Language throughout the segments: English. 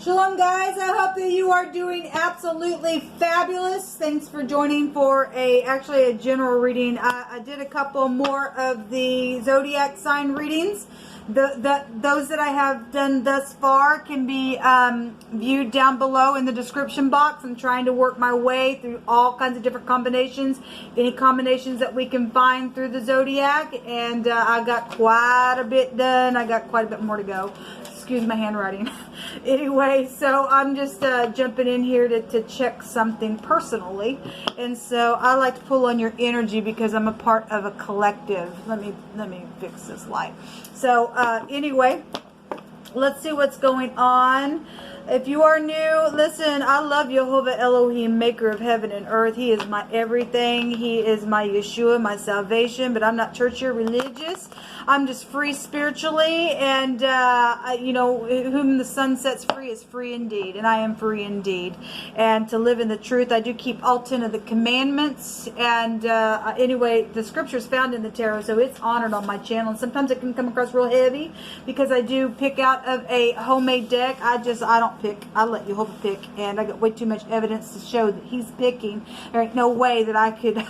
Shalom guys, I hope that you are doing absolutely fabulous. Thanks for joining for actually a general reading. I did a couple more of the zodiac sign readings. Those that I have done thus far can be viewed down below in the description box. I'm trying to work my way through all kinds of different combinations, any combinations that we can find through the zodiac, and I got quite a bit done. I got quite a bit more to go. Excuse my handwriting. Anyway, so I'm just jumping in here to check something personally, and so I like to pull on your energy because I'm a part of a collective. Let me fix this light. So anyway, let's see what's going on. If you are new, listen, I love Jehovah Elohim, maker of heaven and earth. He is my everything. He is my Yeshua, my salvation, but I'm not churchy or religious. I'm just free spiritually, and you know, whom the sun sets free is free indeed, and I am free indeed. And to live in the truth, I do keep all 10 of the commandments, and anyway, the scripture is found in the tarot, so it's honored on my channel, and sometimes it can come across real heavy, because I do pick out of a homemade deck. I don't pick, I let Jehovah pick, and I got way too much evidence to show that he's picking. There ain't no way that I could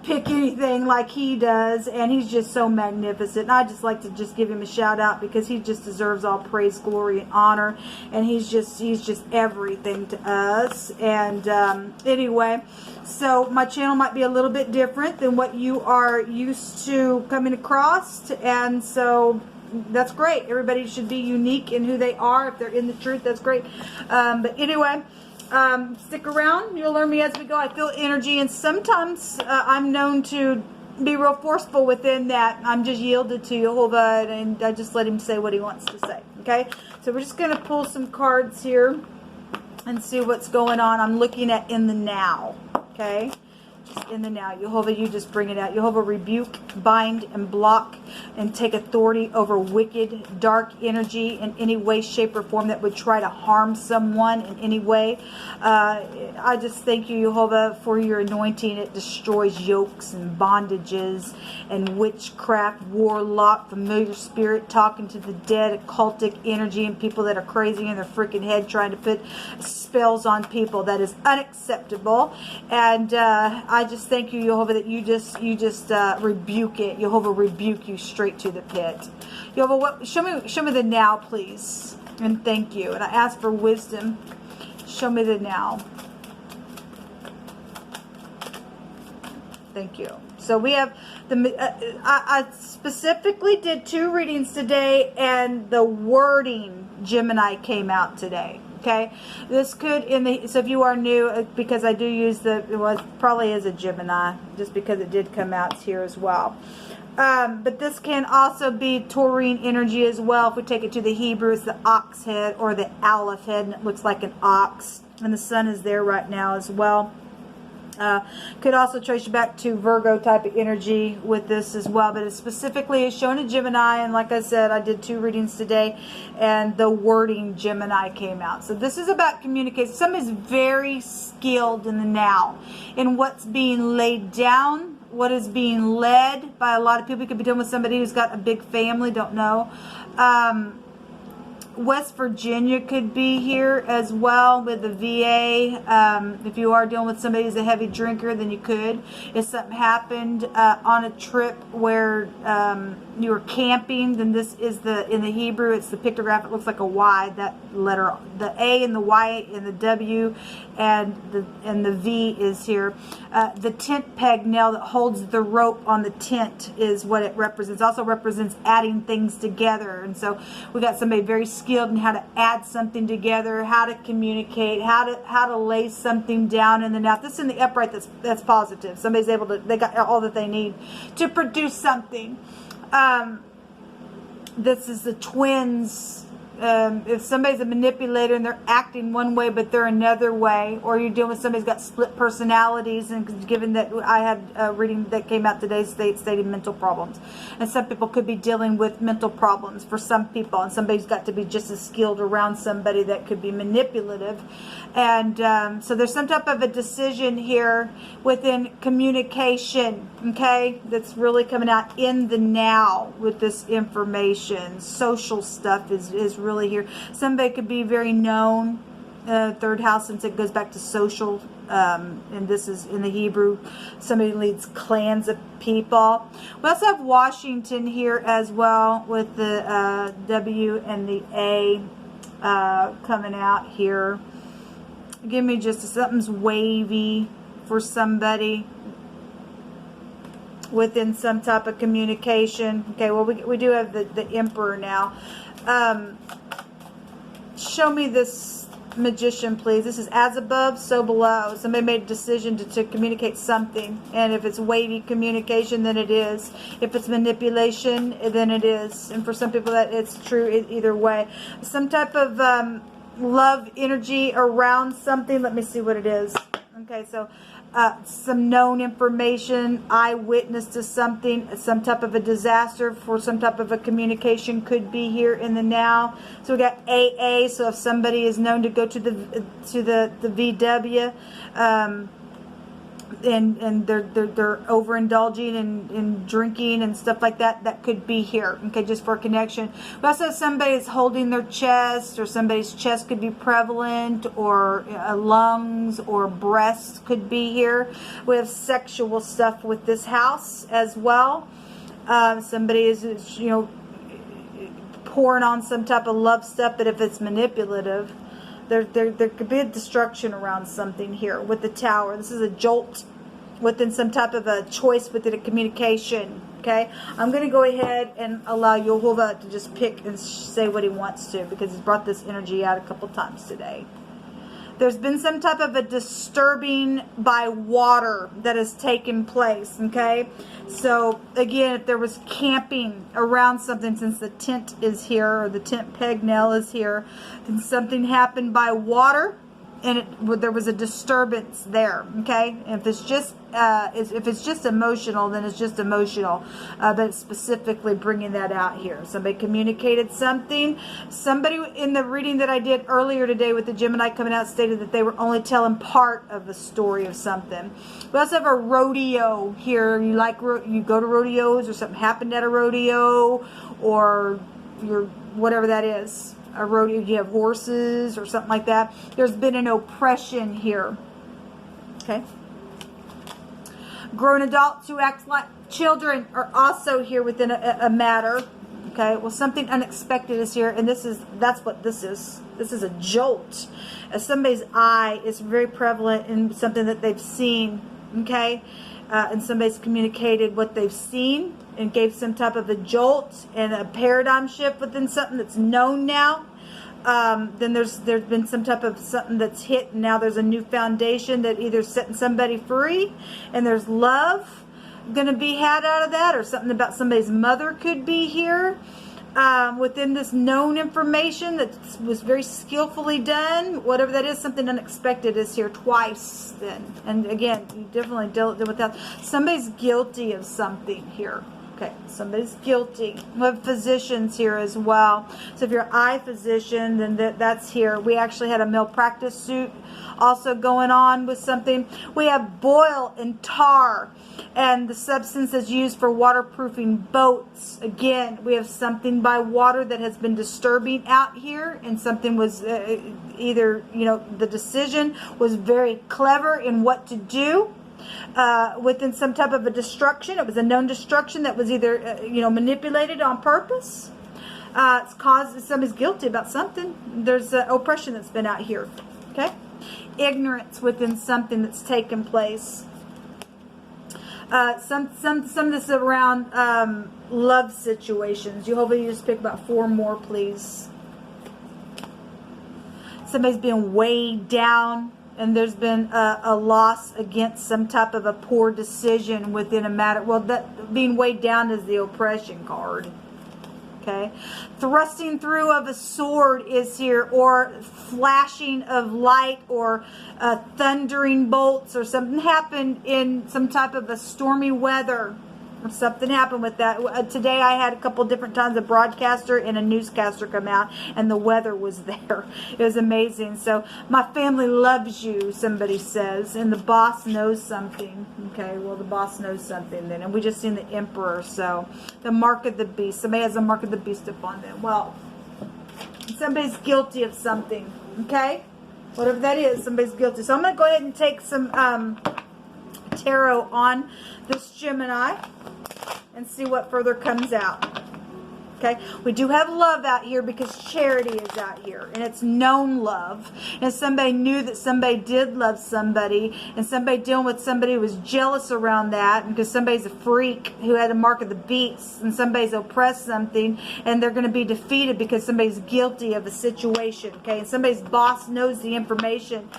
pick anything like he does, and he's just so magnificent. And I just like to just give him a shout out because he just deserves all praise, glory, and honor, and he's just everything to us. And anyway, so my channel might be a little bit different than what you are used to coming across, and so that's great. Everybody should be unique in who they are. If they're in the truth, that's great. But anyway, stick around. You'll learn me as we go. I feel energy, and sometimes I'm known to be real forceful within that. I'm just yielded to Jehovah, and I just let him say what he wants to say. Okay, so we're just going to pull some cards here and see what's going on. I'm looking at in the now. Okay, just in the now. Jehovah, you just bring it out. Jehovah, rebuke, bind, and block, and take authority over wicked, dark energy in any way, shape, or form that would try to harm someone in any way. I just thank you, Jehovah, for your anointing. It destroys yokes and bondages and witchcraft, warlock, familiar spirit, talking to the dead, occultic energy, and people that are crazy in their freaking head trying to put spells on people. That is unacceptable. And I just thank you, Jehovah, that you just rebuke it. Jehovah, rebuke you straight to the pit. Jehovah, show me the now, please, and thank you. And I ask for wisdom. Show me the now. Thank you. So we have the. I specifically did 2 readings today, and the wording Gemini came out today. Okay, this could so if you are new, because I do use it probably is a Gemini, just because it did come out here as well. But this can also be taurine energy as well. If we take it to the Hebrew, it's the ox head or the aleph head, and it looks like an ox, and the sun is there right now as well. Could also trace you back to Virgo type of energy with this as well, but it specifically is shown in Gemini, and like I said, I did 2 readings today, and the wording Gemini came out. So this is about communication. Somebody's very skilled in the now, in what's being laid down, what is being led by a lot of people. You could be dealing with somebody who's got a big family, don't know. West Virginia could be here as well with the VA. If you are dealing with somebody who's a heavy drinker, then you could. If something happened on a trip where you were camping, then this is in the Hebrew, it's the pictograph. It looks like a Y. That letter, the A and the Y and the W and the V is here. The tent peg nail that holds the rope on the tent is what it represents. Also represents adding things together. And so we got somebody very skilled in how to add something together, how to communicate, how to lay something down in the now. This is in the upright, that's positive. Somebody's able to, they got all that they need to produce something. This is the twins. If somebody's a manipulator and they're acting one way but they're another way, or you're dealing with somebody who's got split personalities, and given that I had a reading that came out today stating mental problems, and some people could be dealing with mental problems for some people, and somebody's got to be just as skilled around somebody that could be manipulative. And so there's some type of a decision here within communication, okay, that's really coming out in the now with this information. Social stuff is really here. Somebody could be very known. Third house, since it goes back to social, and this is in the Hebrew, somebody leads clans of people. We also have Washington here as well, with the W and the A coming out here. Give me just something's wavy for somebody within some type of communication. Okay, well, we do have the Emperor now. Show me this Magician, please. This is as above, so below. Somebody made a decision to communicate something, and if it's wavy communication, then it is. If it's manipulation, then it is. And for some people, that it's true either way. Some type of love energy around something. Let me see what it is. Okay, so some known information, eyewitness to something, some type of a disaster for some type of a communication could be here in the now. So we got AA. So if somebody is known to go to the VW, and they're overindulging in drinking and stuff like that, that could be here. Okay, just for a connection. We also have somebody that's holding their chest, or somebody's chest could be prevalent, or lungs or breasts could be here. We have sexual stuff with this house as well. Somebody is, you know, pouring on some type of love stuff, but if it's manipulative, there could be a destruction around something here with the Tower. This is a jolt within some type of a choice within a communication. Okay, I'm going to go ahead and allow Yehovah to just pick and say what he wants to, because he's brought this energy out a couple times today. There's been some type of a disturbing by water that has taken place. Okay, so again, if there was camping around something, since the tent is here, or the tent peg nail is here, then something happened by water, and there was a disturbance there. Okay, and if it's just emotional, then it's just emotional, but it's specifically bringing that out here. Somebody communicated something. Somebody in the reading that I did earlier today with the Gemini coming out stated that they were only telling part of the story of something. We also have a rodeo here. You go to rodeos, or something happened at a rodeo, or whatever that is. A rodeo, you have horses or something like that. There's been an oppression here. Okay. Grown adults who act like children are also here within a matter. Okay. Well, something unexpected is here, and that's what this is. This is a jolt. As somebody's eye is very prevalent in something that they've seen. Okay. And somebody's communicated what they've seen and gave some type of a jolt and a paradigm shift within something that's known now. Then there's been some type of something that's hit, and now there's a new foundation that either setting somebody free, and there's love going to be had out of that, or something about somebody's mother could be here. Within this known information that was very skillfully done, whatever that is, something unexpected is here twice then. And again, you definitely dealt with that. Somebody's guilty of something here. Okay, somebody's guilty. We have physicians here as well. So if you're an eye physician, then that's here. We actually had a malpractice suit also going on with something. We have boil and tar, and the substance is used for waterproofing boats. Again, we have something by water that has been disturbing out here, and something was either, the decision was very clever in what to do. Within some type of a destruction. It was a known destruction that was either, manipulated on purpose. It's caused, somebody's guilty about something. There's oppression that's been out here. Okay? Ignorance within something that's taken place. Some of this around love situations. Jehovah, you just pick about 4 more, please. Somebody's being weighed down, and there's been a loss against some type of a poor decision within a matter. Well, that being weighed down is the oppression card. Okay. Thrusting through of a sword is here, or flashing of light, or thundering bolts, or something happened in some type of a stormy weather. Or something happened with that. Today I had a couple different times a broadcaster and a newscaster come out, and the weather was there. It was amazing. So my family loves you, somebody says, and the boss knows something. Okay, well, the boss knows something then. And we just seen the Emperor. So the mark of the beast. Somebody has a mark of the beast upon them. Well, Somebody's guilty of something, okay? Whatever that is, somebody's guilty. So I'm going to go ahead and take some tarot on this Gemini and see what further comes out. Okay, we do have love out here because charity is out here, and it's known love. And somebody knew that somebody did love somebody, and somebody dealing with somebody who was jealous around that, because somebody's a freak who had a mark of the beast, and somebody's oppressed something, and they're going to be defeated because somebody's guilty of a situation. Okay, and somebody's boss knows the information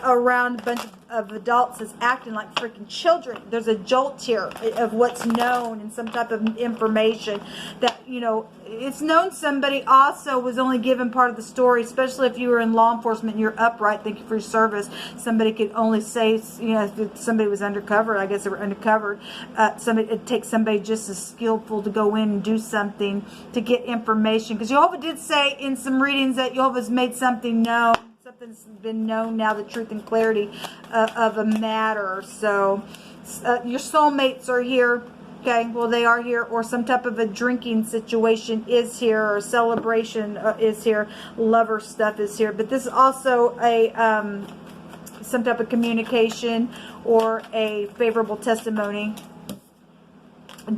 around a bunch of adults is acting like freaking children. There's a jolt here of what's known and some type of information that, you know, it's known somebody also was only given part of the story, especially if you were in law enforcement and you're upright. Thank you for your service. Somebody could only say, you know, if somebody was undercover, I guess they were undercover. It takes somebody just as skillful to go in and do something to get information. Because Jehovah did say in some readings that Jehovah's made something known. Something's been known now, the truth and clarity of a matter. So your soulmates are here. Okay, well, they are here, or some type of a drinking situation is here, or a celebration is here, lover stuff is here. But this is also a some type of communication or a favorable testimony.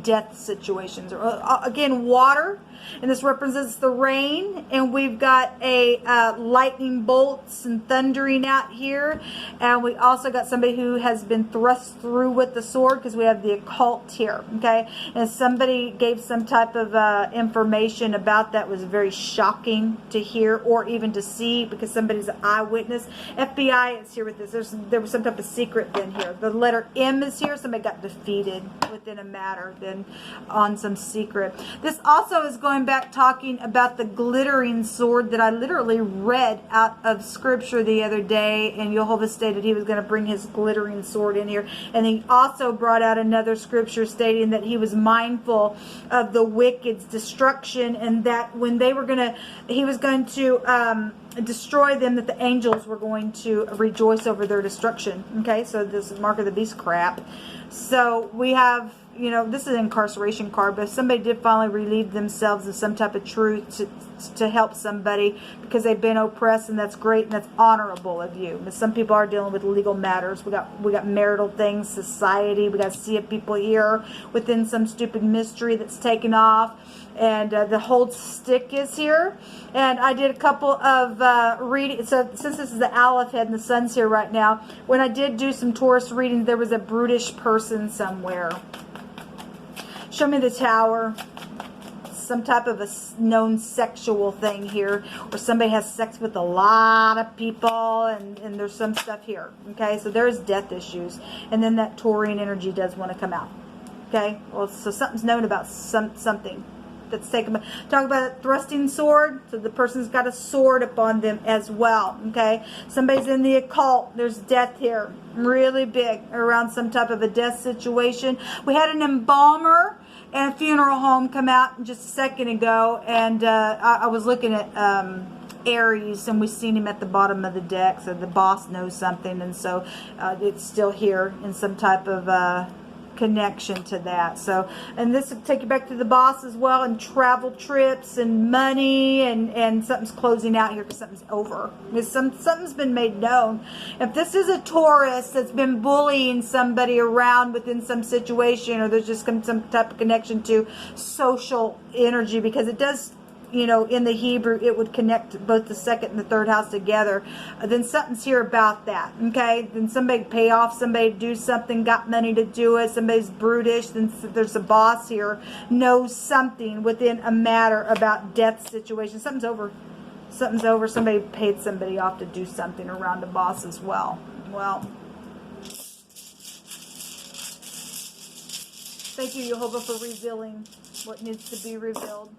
Death situations, or again, water, and this represents the rain, and we've got a lightning bolts and thundering out here, and we also got somebody who has been thrust through with the sword, because we have the occult here. Okay, and somebody gave some type of information about that was very shocking to hear or even to see, because somebody's an eyewitness. FBI is here with this. There was some type of secret in here. The letter M is here. Somebody got defeated within a matter then on some secret. This also is going back talking about the glittering sword that I literally read out of scripture the other day, and Jehovah stated he was going to bring his glittering sword in here. And he also brought out another scripture stating that he was mindful of the wicked's destruction, and that when they were he was going to destroy them, that the angels were going to rejoice over their destruction. Okay, so this mark of the beast crap. So we have, you know, this is an incarceration card, but if somebody did finally relieve themselves of some type of truth to help somebody because they've been oppressed, and that's great and that's honorable of you. But some people are dealing with legal matters. We got marital things, society. We got to see people here within some stupid mystery that's taken off. And the hold stick is here. And I did a couple of readings. So since this is the Aleph head and the sun's here right now, when I did do some Taurus readings, there was a brutish person somewhere. Show me the Tower. Some type of a known sexual thing here, or somebody has sex with a lot of people, and there's some stuff here. Okay, so there's death issues. And then that Taurian energy does want to come out. Okay, well, so something's known about something that's taken. Talk about a thrusting sword, so the person's got a sword upon them as well. Okay, somebody's in the occult. There's death here, really big, around some type of a death situation. We had an embalmer and a funeral home come out just a second ago, and I was looking at Aries, and we've seen him at the bottom of the deck, so the boss knows something, and so it's still here in some type of connection to that. So, and this will take you back to the boss as well, and travel trips and money, and something's closing out here because something's over. Something's been made known. If this is a Taurus that's been bullying somebody around within some situation, or there's just some type of connection to social energy, because it does, you know, in the Hebrew, it would connect both the second and the third house together. Then something's here about that. Okay, then somebody pay off somebody to do something, got money to do it. Somebody's brutish. Then there's a boss here, knows something within a matter about death situation. Something's over. Something's over. Somebody paid somebody off to do something around the boss as well. Well, thank you, Jehovah, for revealing what needs to be revealed.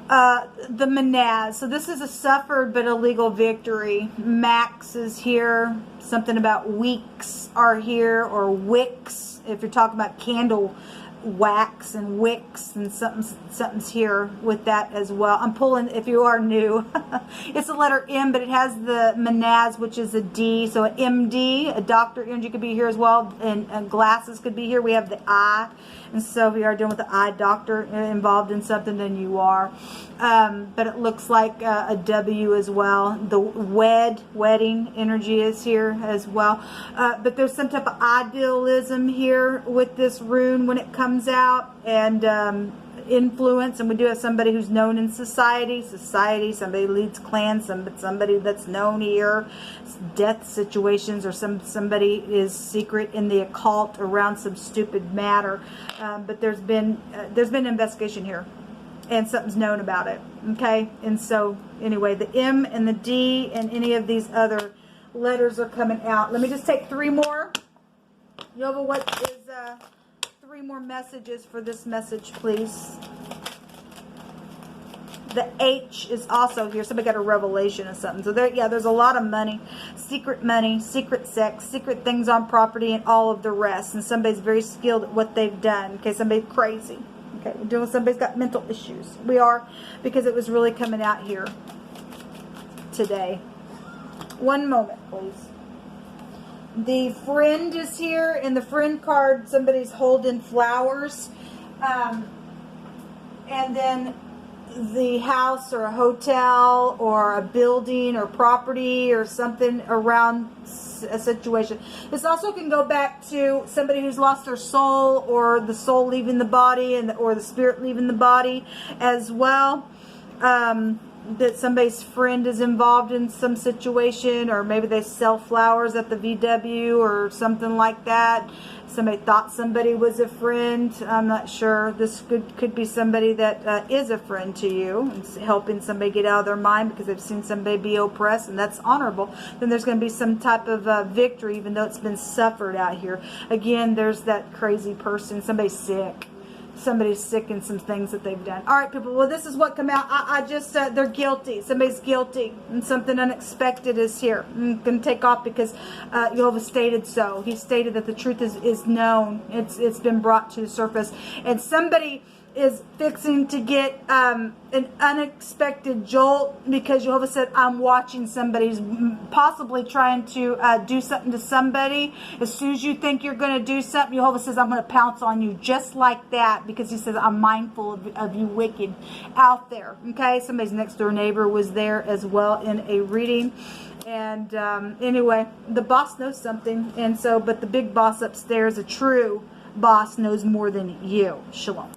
The Manaz. So this is a suffered but illegal victory. Max is here. Something about weeks are here, or wicks. If you're talking about candle wax and wicks, and something's here with that as well. I'm pulling, if you are new, it's a letter M, but it has the Manaz, which is a D, so an MD, a doctor energy could be here as well, and glasses could be here. We have the I, and so if you are dealing with the eye doctor involved in something, then you are. But it looks like a W as well. The wedding energy is here as well. But there's some type of idealism here with this rune when it comes out, and influence. And we do have somebody who's known in society, somebody leads clans, somebody that's known here, death situations, or somebody is secret in the occult around some stupid matter. But there's been investigation here, and something's known about it. Okay, and so anyway, the M and the D and any of these other letters are coming out. Let me just take 3 more. Yova, what is 3 more messages for this message, please? The H is also here. Somebody got a revelation of something. So there, yeah, there's a lot of money, secret sex, secret things on property, and all of the rest. And somebody's very skilled at what they've done. Okay, somebody's crazy. Okay, we're doing, somebody's got mental issues. We are, because it was really coming out here today. One moment, please. The friend is here, and the friend card, somebody's holding flowers. And then the house or a hotel or a building or property or something around a situation. This also can go back to somebody who's lost their soul, or the soul leaving the body, or the spirit leaving the body as well. That somebody's friend is involved in some situation, or maybe they sell flowers at the VW or something like that. Somebody thought somebody was a friend. I'm not sure. This could be somebody that is a friend to you, and helping somebody get out of their mind because they've seen somebody be oppressed, and that's honorable. Then there's going to be some type of victory, even though it's been suffered out here. Again, there's that crazy person. Somebody's sick. Somebody's sick in some things that they've done. All right, people. Well, this is what come out. I just, they're guilty. Somebody's guilty, and something unexpected is here. I'm going to take off because Jehovah stated so. He stated that the truth is known. It's been brought to the surface, and somebody is fixing to get an unexpected jolt, because Jehovah said, I'm watching somebody's possibly trying to do something to somebody. As soon as you think you're going to do something, Jehovah says, I'm going to pounce on you just like that, because he says, I'm mindful of you wicked out there. Okay, somebody's next door neighbor was there as well in a reading. And anyway, the boss knows something, and so, but the big boss upstairs, a true boss, knows more than you. Shalom.